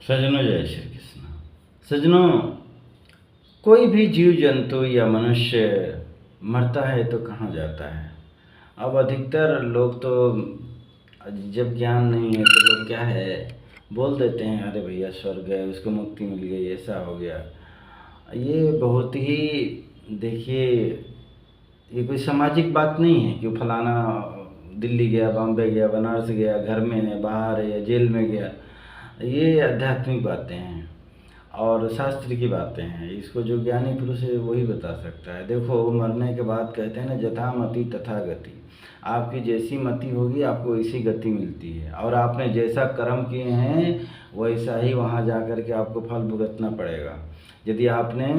सज्जनों, जय श्री कृष्ण। सज्जनों, कोई भी जीव जंतु या मनुष्य मरता है तो कहाँ जाता है। अब अधिकतर लोग तो जब ज्ञान नहीं है तो लोग क्या है बोल देते हैं, अरे भैया स्वर्ग है, उसको मुक्ति मिल गई, ऐसा हो गया। ये बहुत ही, देखिए, ये कोई सामाजिक बात नहीं है कि फलाना दिल्ली गया, बॉम्बे गया, बनारस गया, घर में है, बाहर है, जेल में गया। ये आध्यात्मिक बातें हैं और शास्त्र की बातें हैं। इसको जो ज्ञानी पुरुष है वही बता सकता है। देखो, मरने के बाद कहते हैं ना, जथा मति तथा गति। आपकी जैसी मति होगी आपको वैसी गति मिलती है, और आपने जैसा कर्म किए हैं वैसा ही वहाँ जा कर के आपको फल भुगतना पड़ेगा। यदि आपने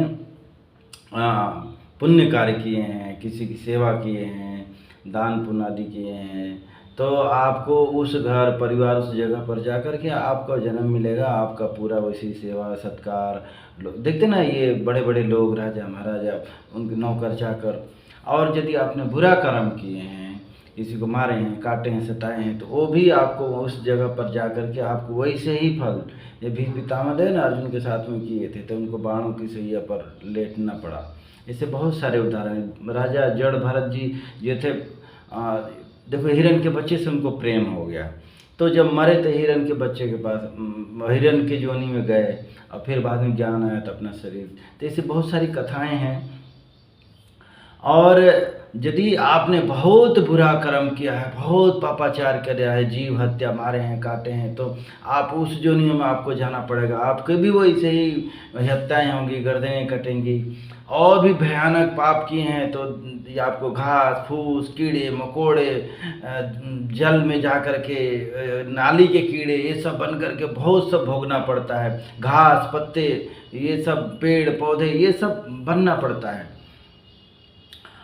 पुण्य कार्य किए हैं, किसी की सेवा किए हैं, दान पुण्य आदि किए हैं, तो आपको उस घर परिवार उस जगह पर जा कर के आपका जन्म मिलेगा। आपका पूरा वैसी सेवा सत्कार, देखते ना ये बड़े बड़े लोग, राजा महाराजा, उनके नौकर चाकर। और यदि आपने बुरा कर्म किए हैं, किसी को मारे हैं, काटे हैं, सताए हैं, तो वो भी आपको उस जगह पर जा कर के आपको वैसे ही फल। ये भी पितामह ना अर्जुन के साथ में किए थे तो उनको बाणों की सैया पर लेटना पड़ा। ऐसे बहुत सारे उदाहरण। राजा जड़ भरत जी जो थे, देखो, हिरण के बच्चे से उनको प्रेम हो गया, तो जब मरे तो हिरण के बच्चे के पास, हिरण के जोनी में गए, और फिर बाद में ज्ञान आया तो अपना शरीर। तो ऐसे बहुत सारी कथाएं हैं। और यदि आपने बहुत बुरा कर्म किया है, बहुत पापाचार किया है, जीव हत्या, मारे हैं, काटे हैं, तो आप उस जोनियों में आपको जाना पड़ेगा। आपके भी वैसे ही हत्याएँ होंगी, गर्दनें कटेंगी। और भी भयानक पाप किए हैं तो आपको घास फूस, कीड़े मकोड़े, जल में जा कर के नाली के कीड़े, ये सब बन कर के बहुत सब भोगना पड़ता है। घास पत्ते, ये सब पेड़ पौधे, ये सब बनना पड़ता है।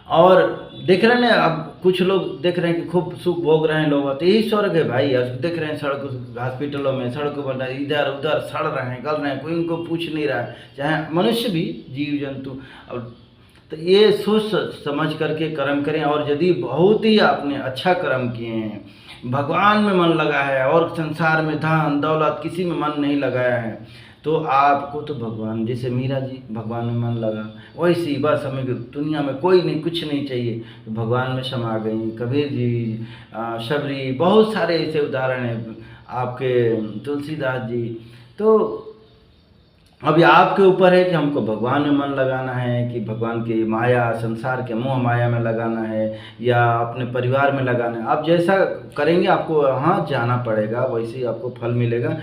और देख रहे हैं ना, अब कुछ लोग देख रहे हैं कि खूब सुख भोग रहे हैं लोग, तो यही स्वर्ग है भाई। अब देख रहे हैं सड़क, हॉस्पिटलों में सड़क बन रहा है, इधर उधर सड़ रहे हैं, गल रहे हैं, कोई उनको पूछ नहीं रहा है, चाहे मनुष्य भी, जीव जंतु। अब तो ये सोच समझ करके कर्म करें। और यदि बहुत ही आपने अच्छा कर्म किए हैं, भगवान में मन लगा है और संसार में धन दौलत किसी में मन नहीं लगाया है, तो आपको तो भगवान, जैसे मीरा जी भगवान में मन लगा, वैसी बस हमें दुनिया में कोई नहीं, कुछ नहीं चाहिए, तो भगवान में समा गई। कबीर जी, शबरी, बहुत सारे ऐसे उदाहरण हैं, आपके तुलसीदास जी। तो अभी आपके ऊपर है कि हमको भगवान में मन लगाना है कि भगवान की माया, संसार के मोह माया में लगाना है, या अपने परिवार में लगाना है। आप जैसा करेंगे आपको वहाँ जाना पड़ेगा, वैसे ही आपको फल मिलेगा।